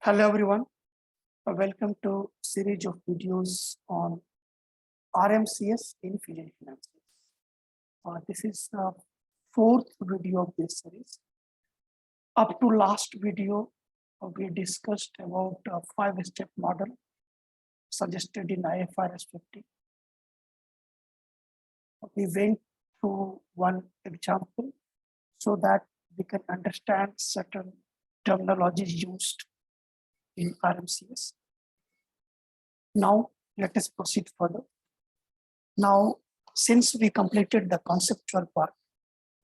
Hello everyone, welcome to series of videos on RMCS in Fusion Financials. This is the fourth video of this series. Up to last video, we discussed about a 5-step model suggested in IFRS 50. We went through one example so that we can understand certain terminologies used in RMCS. Now, let us proceed further. Now, since we completed the conceptual part,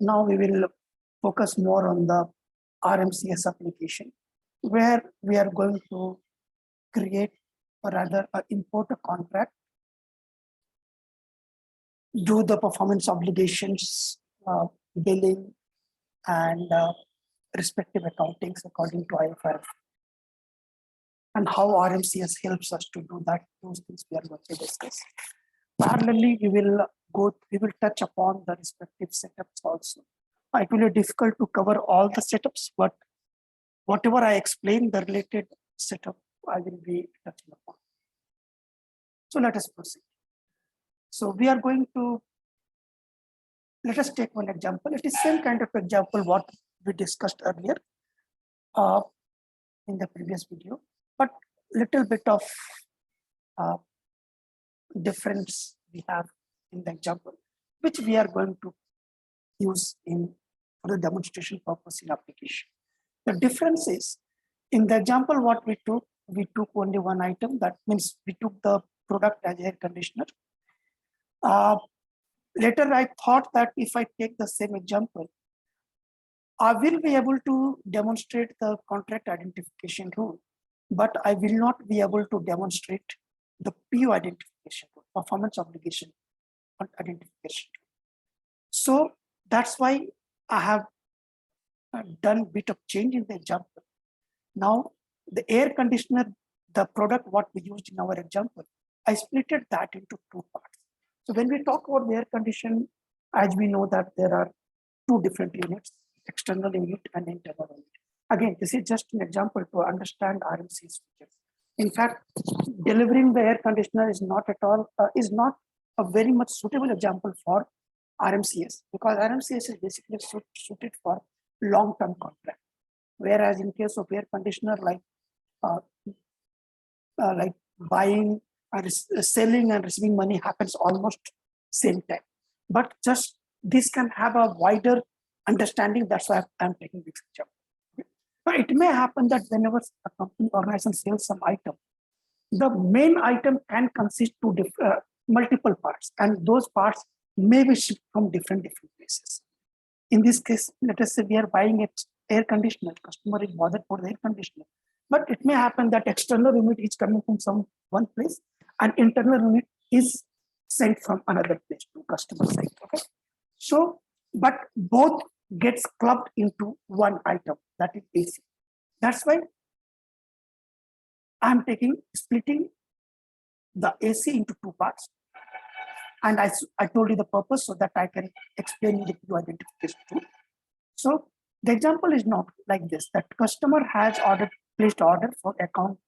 now we will focus more on the RMCS application, where we are going to create, or rather import a contract, do the performance obligations, billing, and respective accountings according to IFRS. And how RMCS helps us to do that, those things we are going to discuss. Parallelly, we will touch upon the respective setups also. It will be difficult to cover all the setups, but whatever I explain, the related setup, I will be touching upon. So let us proceed. So we are going to, let us take one example. It is same kind of example what we discussed earlier in the previous video, but little bit of difference we have in the example, which we are going to use for the demonstration purpose in application. The difference is, in the example what we took only one item. That means we took the product as air conditioner. Later I thought that if I take the same example, I will be able to demonstrate the contract identification rule, but I will not be able to demonstrate the PO identification rule, performance obligation identification rule. So that's why I have done a bit of change in the example. Now, the air conditioner, the product what we used in our example, I split that into two parts. So when we talk about the air condition, as we know that there are two different units, external unit and internal unit. Again, this is just an example to understand RMCS features. In fact, delivering the air conditioner is not at all, is not a very much suitable example for RMCS, because RMCS is basically suited for long-term contract. Whereas in case of air conditioner, like buying, selling and receiving money happens almost same time. But just this can have a wider understanding. That's why I'm taking this example. But it may happen that whenever a company organization sells some item, the main item can consist of multiple parts, and those parts may be shipped from different places. In this case, let us say we are buying an air conditioner. Customer is bothered for the air conditioner, but it may happen that external unit is coming from one place, and internal unit is sent from another place to customer side. Okay, so but both gets clubbed into one item, that is AC. That's why I'm splitting the AC into two parts. And I told you the purpose so that I can explain the PO identification too. So the example is not like this, that customer has placed order for account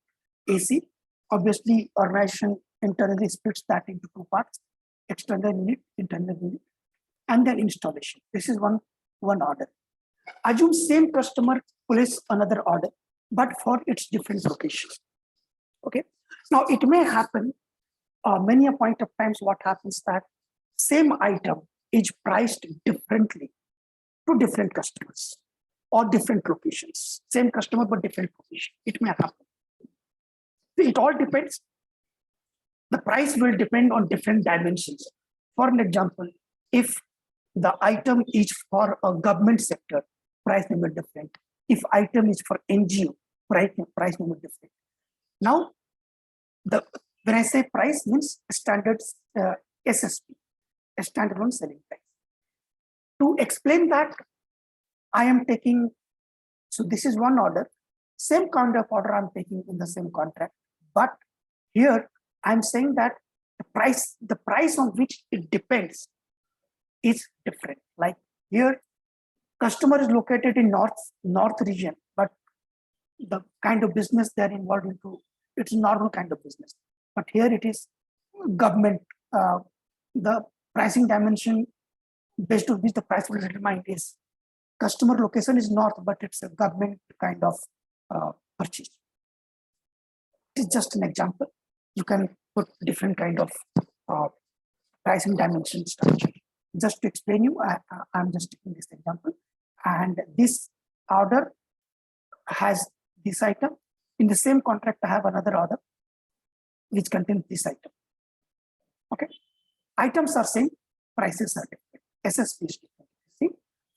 AC. Obviously, organization internally splits that into two parts, external unit, internal unit, and then installation. This is one order. Assume same customer place another order, but for its different locations. Okay. Now it may happen many a point of times. What happens that same item is priced differently to different customers or different locations. Same customer but different location. It may happen. It all depends. The price will depend on different dimensions. For an example, if the item is for a government sector, price may be different. If item is for NGO, price may be different. Now, when I say price, means standard SSP, a standalone selling price. To explain that, I am taking, so this is one order, same kind of order I'm taking in the same contract, but here I'm saying that the price on which it depends is different. Like here, customer is located in north region, but the kind of business they're involved into, it's normal kind of business. But here it is government, the pricing dimension based on which the price will be determined is customer location is north, but it's a government kind of purchase. It's just an example. You can put different kind of pricing dimension structure. Just to explain you, I'm just taking this example. And this order has this item. In the same contract, I have another order which contains this item. Okay. Items are same, prices are different. SSP is different. See,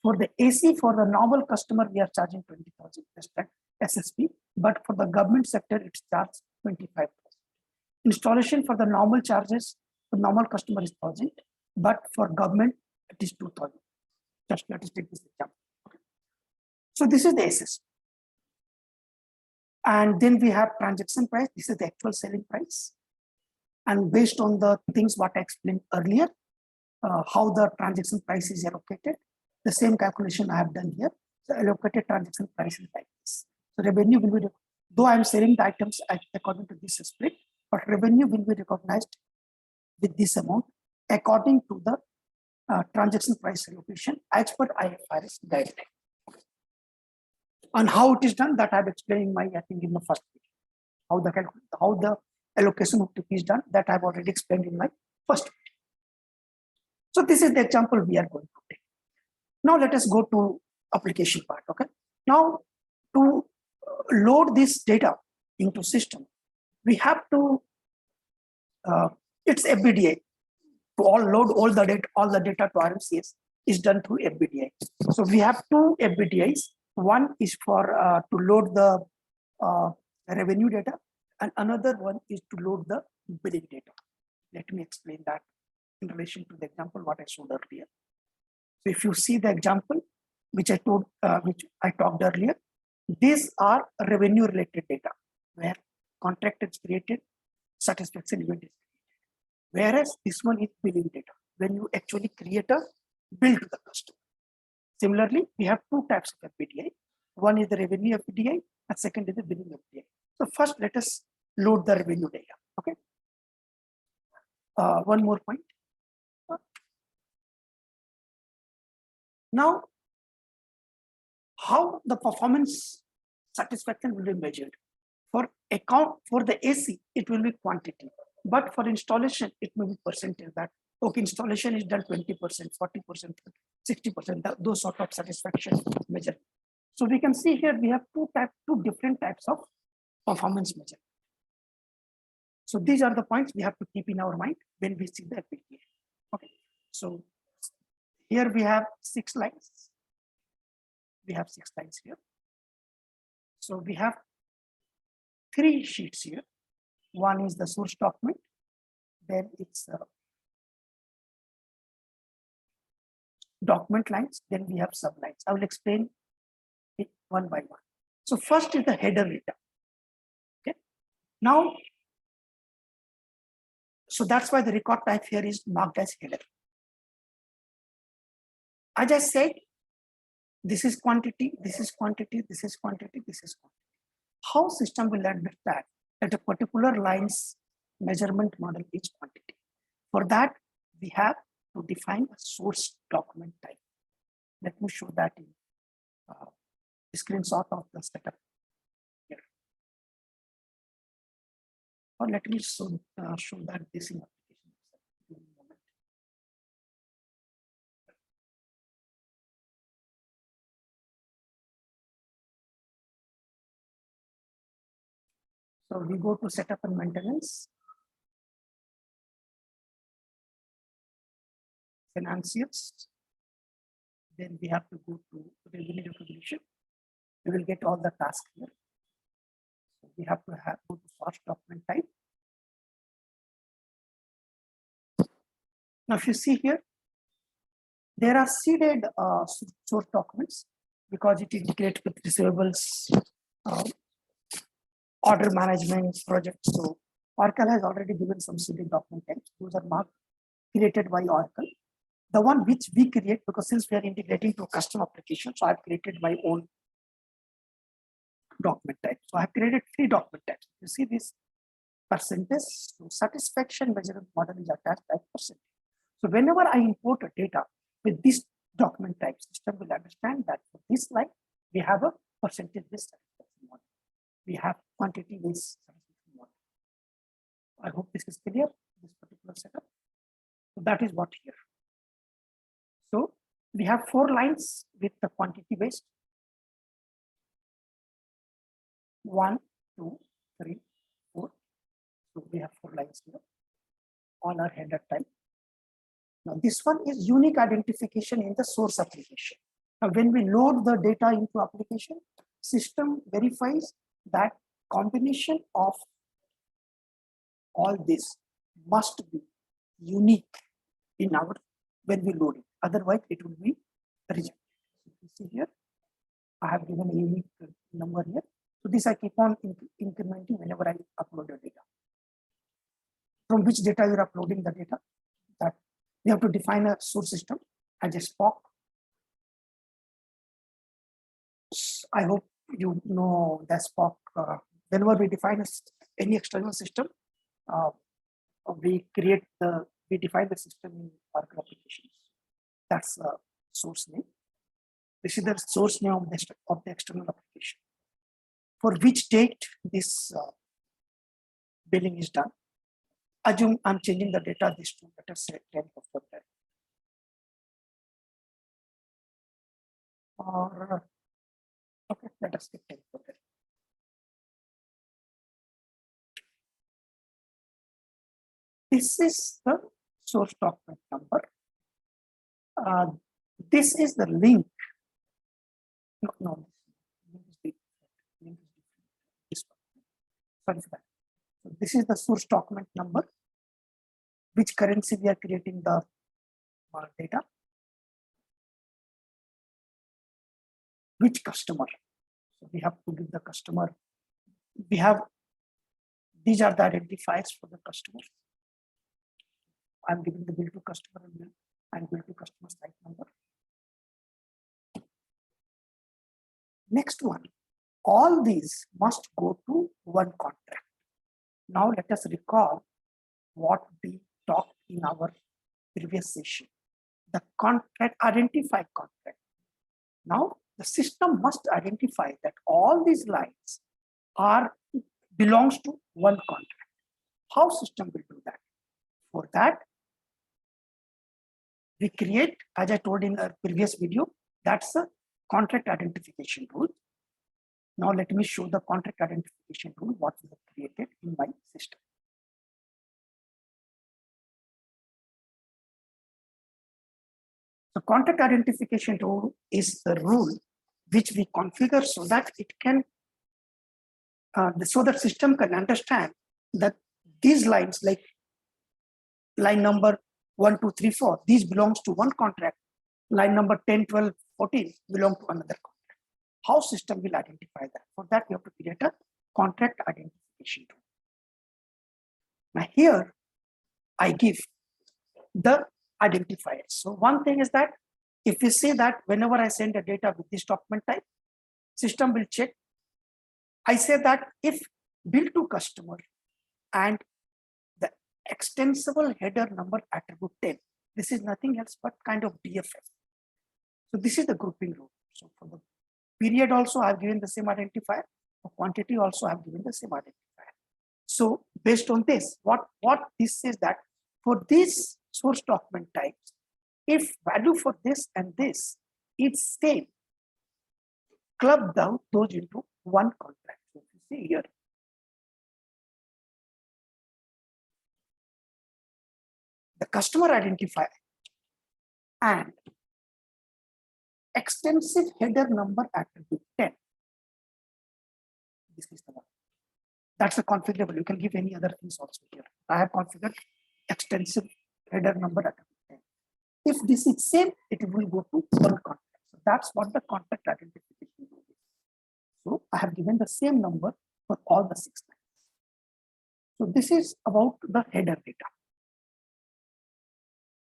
for the AC, for the normal customer, we are charging 20,000 SSP, but for the government sector, it's charged 25,000. Installation for the normal charges, the normal customer is 1,000, but for government, it is 2,000. Just let us take this example. Okay. So this is the SS. And then we have transaction price. This is the actual selling price. And based on the things what I explained earlier, how the transaction price is allocated, the same calculation I have done here. So allocated transaction price is like this. So revenue will be, though I'm selling the items according to this split, but revenue will be recognized with this amount according to the transaction price allocation as per IFRS guideline. And how it is done, that I've explained in my, I think in the first video. How the allocation of TP is done, that I've already explained in my first video. So this is the example we are going to take. Now let us go to application part. Okay. Now to load this data into system, we have to, it's FBDI. To load all the data to RMCS is done through FBDI. So we have two FBDIs. One is for to load the revenue data, and another one is to load the billing data. Let me explain that in relation to the example what I showed earlier. So if you see the example which I talked earlier, these are revenue related data where contract is created, satisfaction event is created. Whereas this one is billing data, when you actually create a bill to the customer. Similarly, we have two types of FBDI. One is the revenue FBDI, and second is the billing FBDI. So first, let us load the revenue data. Okay. One more point. Now, how the performance satisfaction will be measured? For the AC, it will be quantity. But for installation, it may be percentage that, okay, installation is done 20%, 40%, 60%, those sort of satisfaction measure. So we can see here we have two different types of performance measure. So these are the points we have to keep in our mind when we see the FBDI. Okay. So here we have 6 lines. We have 6 lines here. So we have 3 sheets here. One is the source document, then it's document lines, then we have sublines. I will explain it one by one. So first is the header data. Okay. Now, so that's why the record type here is marked as header. As I said, this is quantity, this is quantity, this is quantity, this is quantity. How system will understand that a particular line's measurement model is quantity? For that, we have to define a source document type. Let me show that in a screenshot of the setup here. Or let me show that this in application. So we go to setup and maintenance. Financials. Then we have to go to revenue recognition. We will get all the tasks here. So we have to go to source document type. Now, if you see here, there are seeded source documents because it integrates with receivables, order management projects. So Oracle has already given some seeded document types. Those are marked created by Oracle. The one which we create, because since we are integrating to a custom application, so I've created my own document types. So I have created 3 document types. You see this percentage, so satisfaction measurement model is attached by percentage. So whenever I import a data with this document type, system will understand that for this line, we have a percentage-based satisfaction model. We have quantity-based satisfaction model. I hope this is clear, this particular setup. So that is what here. So we have 4 lines with the quantity-based. 1, 2, 3, 4. So we have 4 lines here. All are header type. Now this one is unique identification in the source application. Now when we load the data into application, system verifies that combination of all this must be unique in our when we load it. Otherwise, it will be rejected. You see here, I have given a unique number here. So this I keep on incrementing whenever I upload the data. From which data you are uploading the data? That we have to define a source system as a SPOC. I hope you know the SPOC. Whenever we define any external system, we define the system in Oracle applications. That's the source name. This is the source name of the external application. For which date this billing is done. Assume I'm changing the data this to, let us say 10th of February. Or okay, let us say 10th of February. This is the source document number. This is the link. No, link is different. This one. Sorry for that. So this is the source document number. Which currency we are creating the data? Which customer? So we have to give the customer. We have, these are the identifiers for the customer. I'm giving the bill to customer and bill to customer site number. Next one, all these must go to one contract. Now let us recall what we talked in our previous session. The contract, identify contract. Now the system must identify that all these lines belongs to one contract. How system will do that? For that, we create, as I told in our previous video, that's a contract identification rule. Now let me show the contract identification rule, what we have created in my system. The contract identification rule is the rule which we configure so that it can, so that system can understand that these lines, like line number 1, 2, 3, 4, these belongs to one contract. Line number 10, 12, 14 belong to another contract. How system will identify that? For that, we have to create a contract identification rule. Now here, I give the identifiers. So one thing is that if we say that whenever I send a data with this document type, system will check. I say that if bill to customer and the extensible header number attribute 10, this is nothing else but kind of DFS. So this is the grouping rule. So for the period also I've given the same identifier. For quantity also I've given the same identifier. So based on this, what this says that for these source document types, if value for this and this is same, club down those into one contract. So if you see here, the customer identifier and extensive header number attribute 10. This is the one. That's a configurable. You can give any other things also here. I have configured extensive header number attribute 10. If this is same, it will go to one contract. So that's what the contract identification rule is. So I have given the same number for all the 6 lines. So this is about the header data.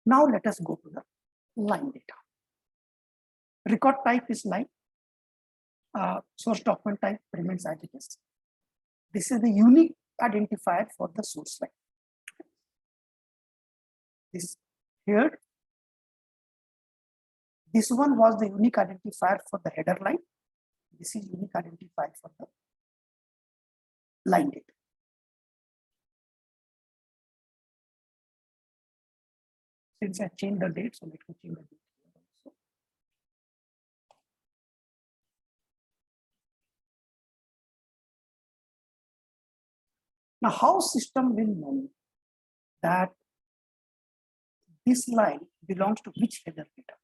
Now let us go to the line data. Record type is line. source document type remains as it is. This is the unique identifier for the source line. This here, this one was the unique identifier for the header line. This is unique identifier for the line date. Since I changed the date, so let me change the date here also. Now, how system will know that this line belongs to which header data?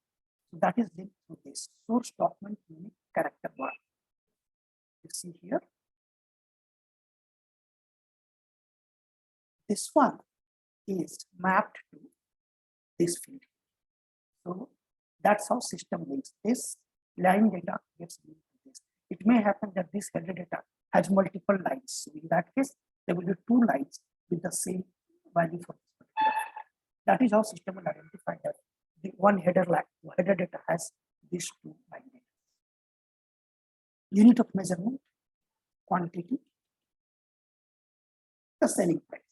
So that is linked to this source document unique character bar. You see here. This one is mapped to this field. So that's how system links. This line data gets linked to this. It may happen that this header data has multiple lines. So in that case, there will be two lines with the same value for this particular field. That is how system will identify that the one header data has these two line data. Unit of measurement, quantity, the selling price.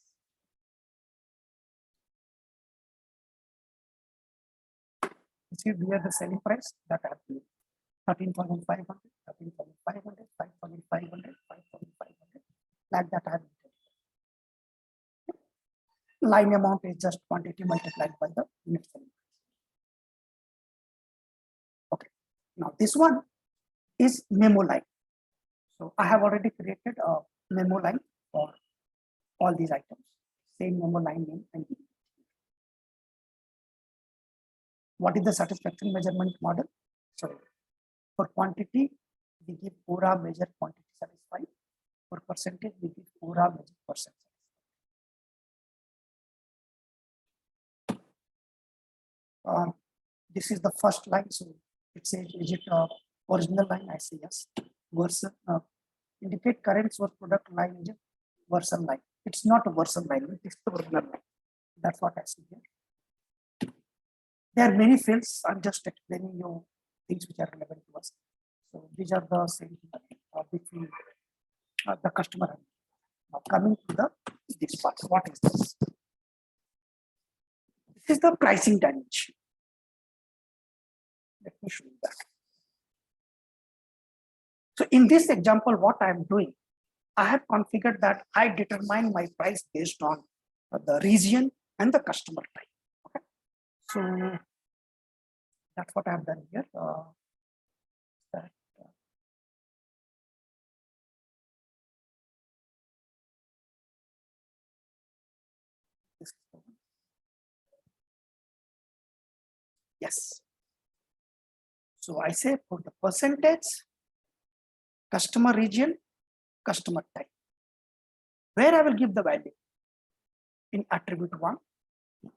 You see here the selling price that I have to 13,500, 13,500, 5,500, 5,500, like that I have. Line amount is just quantity multiplied by the unit selling price. Okay, now this one is memo line. So I have already created a memo line for all these items. Same memo line name and name. What is the satisfaction measurement model? So for quantity, we give ORA measure quantity satisfied. For percentage, we give ORA measure percent satisfied. This is the first line. So it says, is it original line? I say yes. Version indicate current source product line is a version line. It's not a version line, it's the original line. That's what I see here. There are many fields. I'm just explaining you things which are relevant to us. So these are the same between the customer. Now coming to this part, what is this? This is the pricing dimension. Let me show you that. So in this example, what I am doing, I have configured that I determine my price based on the region and the customer type. Okay, so that's what I have done here. Yes. So I say for the percentage, customer region, customer type, where I will give the value in attribute 1,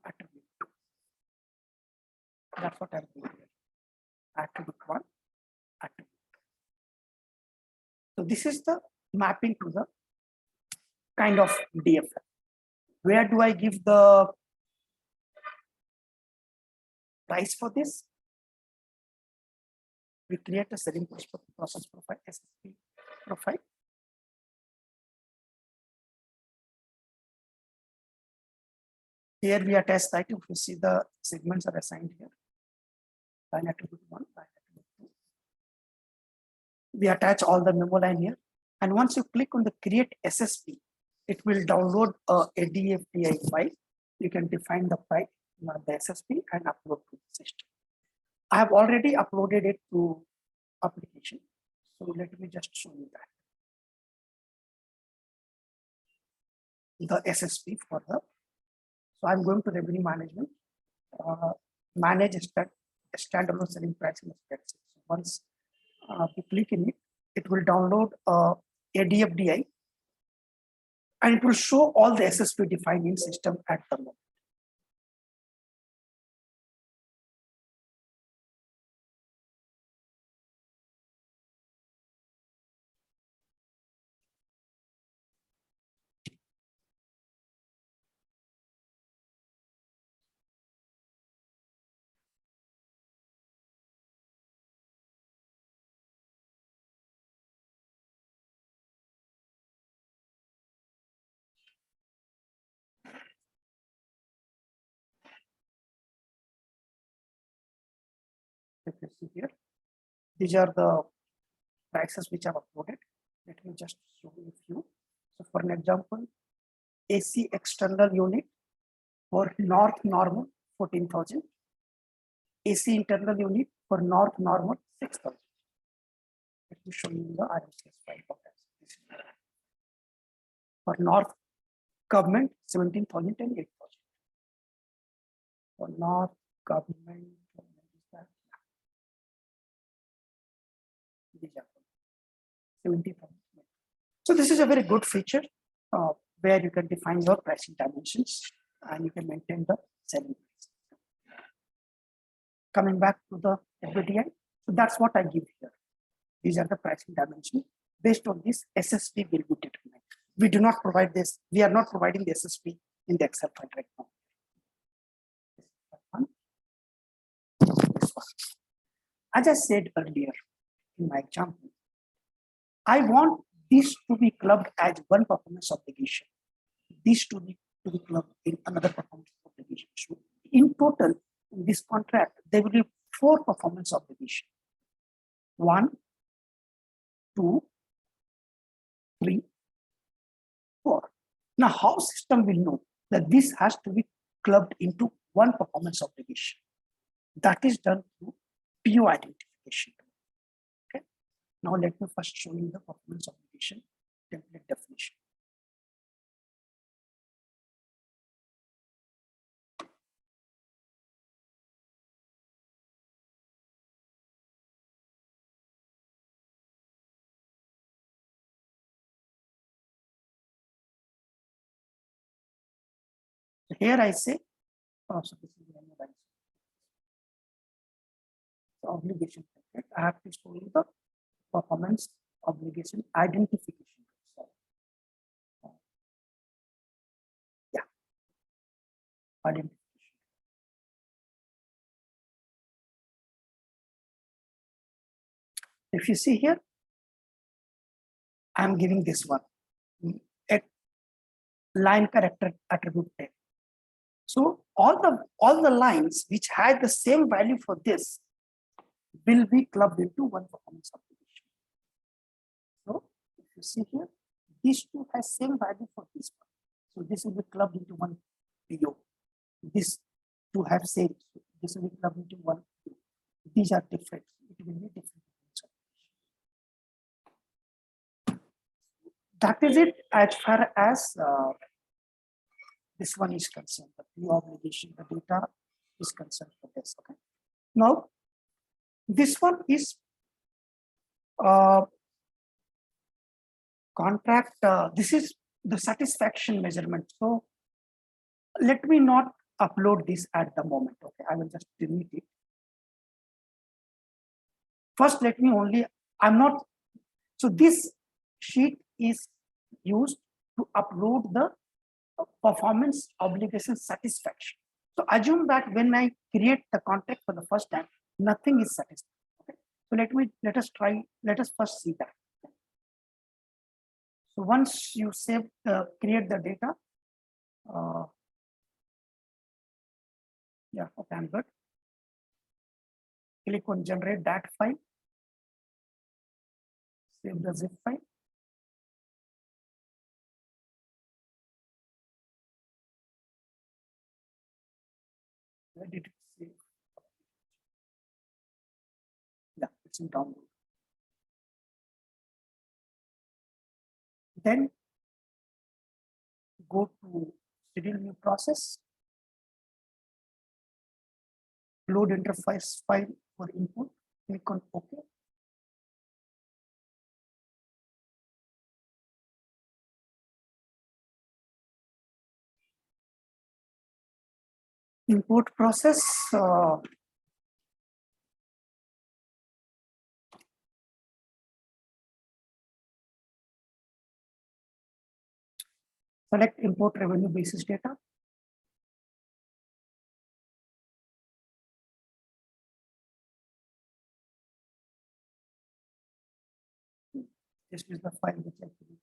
attribute 2. That's what I'm doing here. Attribute 1, attribute 2. So this is the mapping to the kind of DFM. Where do I give the price for this? We create a selling process profile, SSP profile. Here we attach the item. You see the segments are assigned here. Line attribute 1, line attribute 2. We attach all the memo line here. And once you click on the create SSP, it will download a DFDI file. You can define the price, the SSP, and upload to the system. I have already uploaded it to application. So let me just show you that. The SSP for the, so I'm going to revenue management, manage standalone selling price in the spreadsheet. So once we click in it, it will download a DFDI and it will show all the SSP defined in system at the moment. If you see here, these are the prices which I've uploaded. Let me just show you a few. So for an example, AC external unit for north normal 14,000. AC internal unit for north normal 6,000. Let me show you the RMCS file. For north government 17,000 and 8,000. For north government, these are 70,000. So this is a very good feature where you can define your pricing dimensions and you can maintain the selling price. Coming back to the FBDI, so that's what I give here. These are the pricing dimensions. Based on this, SSP will be determined. We do not provide this. We are not providing the SSP in the Excel file right now. This one. As I said earlier in my example, I want this to be clubbed as one performance obligation. This to be clubbed in another performance obligation. So in total, in this contract, there will be 4 performance obligations. 1, 2, 3, 4. Now, how system will know that this has to be clubbed into one performance obligation? That is done through PO identification. Okay. Now let me first show you the performance obligation template definition. So here I say, so this is the obligation template. I have to show you the performance obligation identification. Yeah, identification. If you see here, I'm giving this one a line character attribute tag. So all the lines which had the same value for this will be clubbed into one performance obligation. So if you see here, these two has same value for this one. So this will be clubbed into one PO. This two have same. So this will be clubbed into one PO. These are different. It will be different. That is it as far as this one is concerned. The PO obligation, the data is concerned for this. Okay. Now, this one is contract. This is the satisfaction measurement. So let me not upload this at the moment. Okay, I will just delete it. First, let me only. I'm not. So this sheet is used to upload the performance obligation satisfaction. So assume that when I create the contract for the first time, nothing is satisfied. Okay. So let us first see that. So once you create the data, yeah, okay, I'm good. Click on generate that file, save the zip file. Where did it save? Yeah, it's in download. Then go to schedule new process, load interface file for input, click on OK. Import process, select import revenue basis data. This is the file which I created.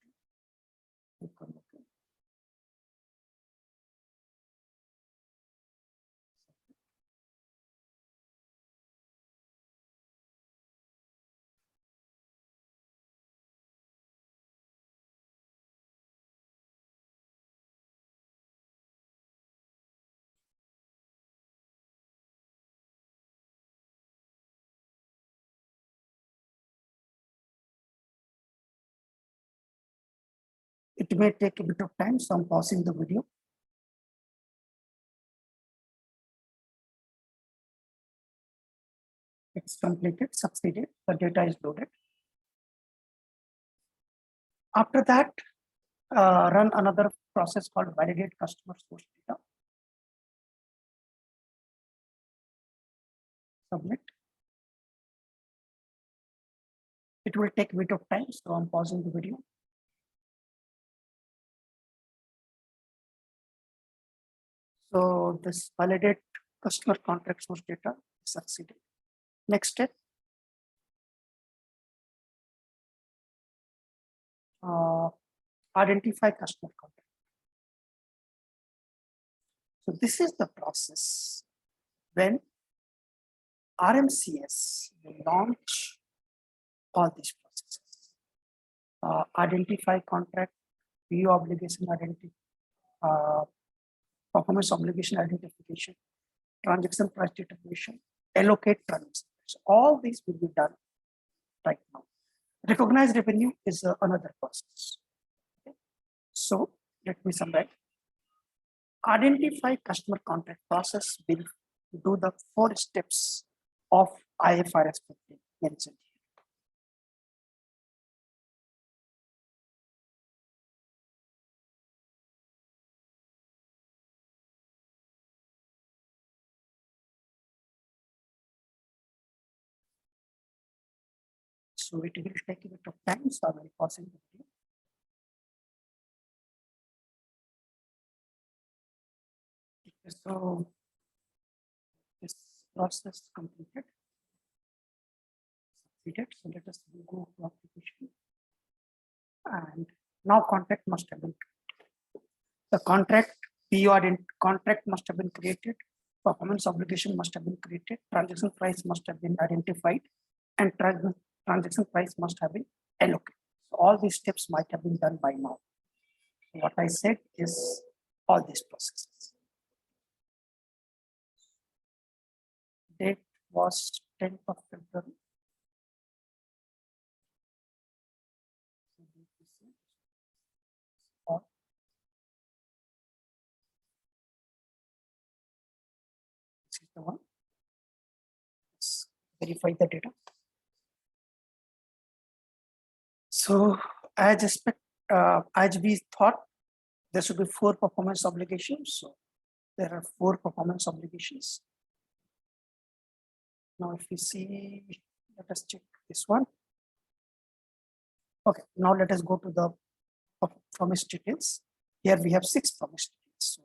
Click on OK. It may take a bit of time, so I'm pausing the video. It's completed, succeeded, the data is loaded. After that, run another process called validate customer source data. Submit. It will take a bit of time, so I'm pausing the video. So this validate customer contract source data succeeded. Next step. Identify customer contract. So this is the process when RMCS will launch all these processes. Identify contract, PO obligation identity, performance obligation identification, transaction price determination, allocate transaction. So all these will be done right now. Recognized revenue is another process. Okay. So let me summarize. Identify customer contract process will do the 4 steps of IFRS 15 mentioned here. So it will take a bit of time, so I will pause the video. So this process completed. Succeeded. So let us go to application. And now contract must have been created. The contract PO contract must have been created. Performance obligation must have been created. Transaction price must have been identified, and transaction price must have been allocated. So all these steps might have been done by now. What I said is all these processes. Date was 10th of February. This is the one. Let's verify the data. So as we thought, there should be 4 performance obligations. So there are 4 performance obligations. Now, if we see, let us check this one. Okay, now let us go to the promise details. Here we have 6 promise details. So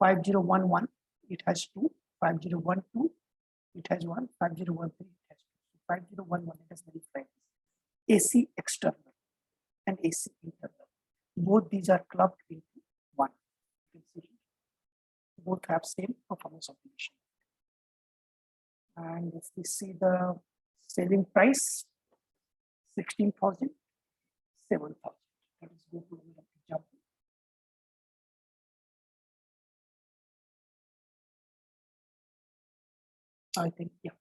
5011, it has 2. 5012, it has 1. 5013, it has 2. 5011, it has verified AC external and AC internal. Both these are clubbed into one. Both have same performance obligation. And if we see the selling price, 16,000, 7,000. Let us go to the example. I think, yeah,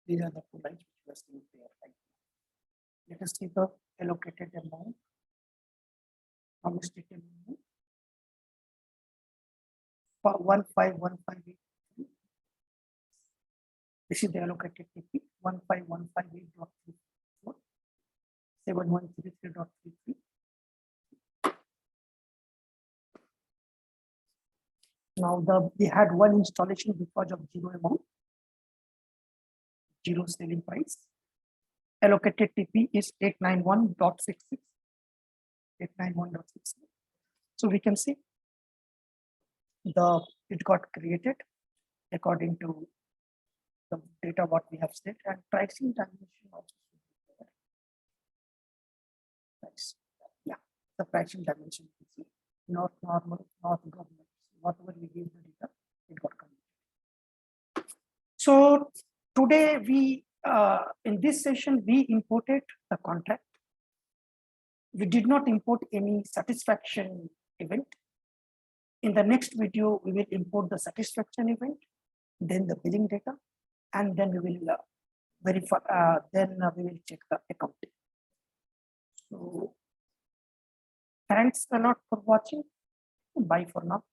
these are the 2 lines which we are seeing there right now. Let us see the allocated amount. Promised amount. For 15158. This is the allocated TP 15158.34 7133.33. Now we had 1 installation because of 0 amount, 0 selling price. Allocated TP is 891.66. 891.66. So we can see it got created according to the data what we have set, and pricing dimension also. Price. Yeah, the pricing dimension. Not normal, not government. Whatever we give the data, it got converted. So today we in this session we imported the contract. We did not import any satisfaction event. In the next video, we will import the satisfaction event, then the billing data, and then we will then we will check the accounting. So thanks a lot for watching. Bye for now.